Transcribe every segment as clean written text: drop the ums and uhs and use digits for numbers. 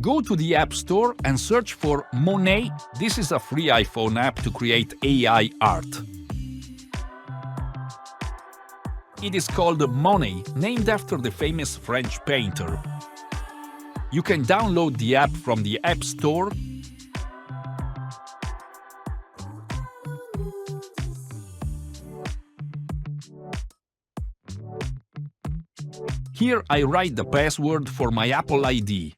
Go to the App Store and search for Monet. This is a free iPhone app to create AI art. It is called Monet, named after the famous French painter. You can download the app from the App Store. Here I write the password for my Apple ID.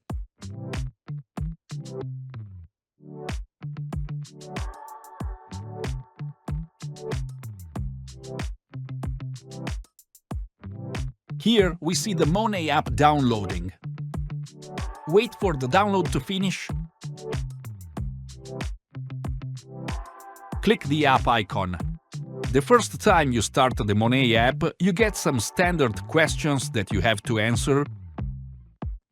Here we see the Monet app downloading. Wait for the download to finish. Click the app icon. The first time you start the Monet app, you get some standard questions that you have to answer.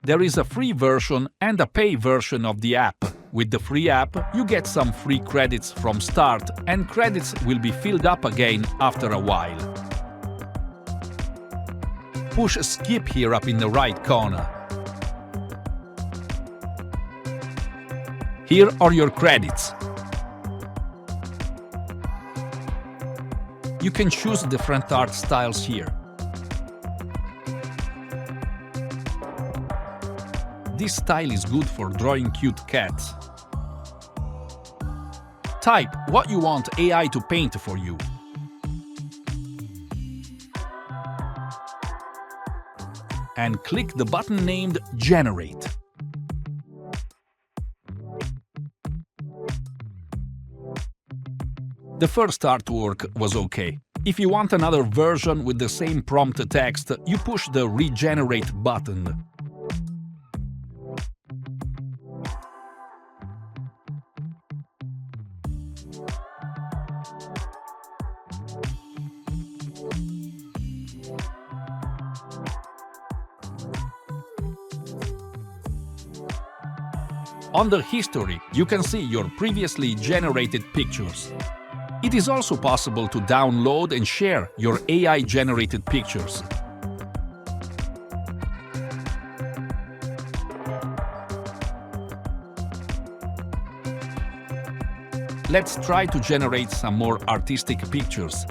There is a free version and a pay version of the app. With the free app, you get some free credits from start, and credits will be filled up again after a while. Push skip here up in the right corner. Here are your credits. You can choose different art styles here. This style is good for drawing cute cats. Type what you want AI to paint for you. And click the button named Generate. The first artwork was okay. If you want another version with the same prompt text, you push the Regenerate button. Under History, you can see your previously generated pictures. It is also possible to download and share your AI-generated pictures. Let's try to generate some more artistic pictures.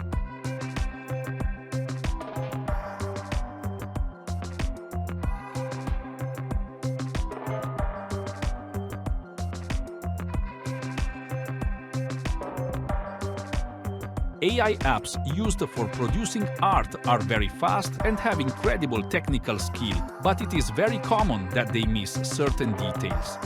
AI apps used for producing art are very fast and have incredible technical skill, but it is very common that they miss certain details.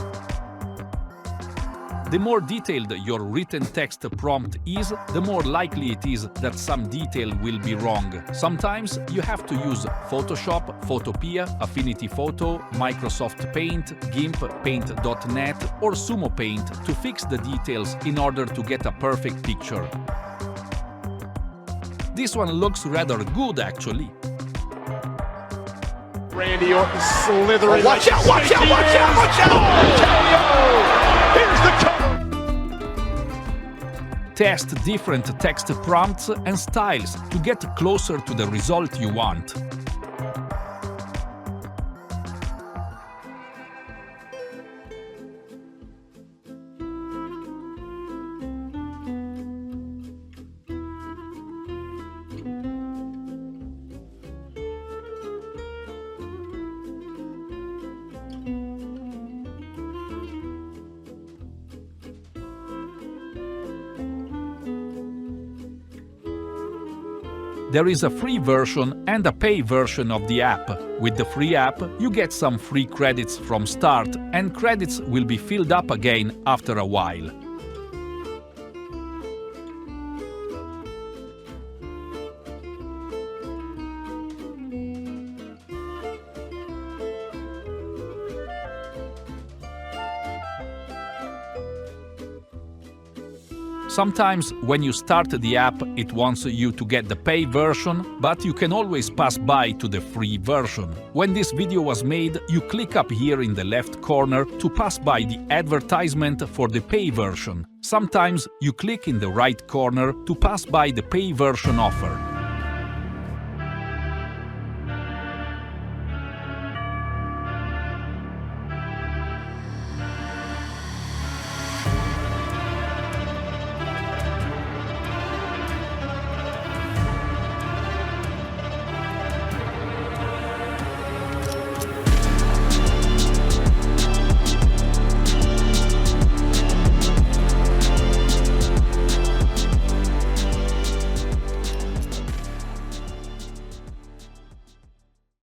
The more detailed your written text prompt is, the more likely it is that some detail will be wrong. Sometimes you have to use Photoshop, Photopea, Affinity Photo, Microsoft Paint, GIMP, Paint.net or Sumo Paint to fix the details in order to get a perfect picture. This one looks rather good, actually. Randy Orton slithering. Oh, watch out, watch out, watch out, watch Here's the cover. Test different text prompts and styles to get closer to the result you want. There is a free version and a pay version of the app. With the free app, you get some free credits from start, and credits will be filled up again after a while. Sometimes, when you start the app, it wants you to get the pay version, but you can always pass by to the free version. When this video was made, you click up here in the left corner to pass by the advertisement for the pay version. Sometimes you click in the right corner to pass by the pay version offer.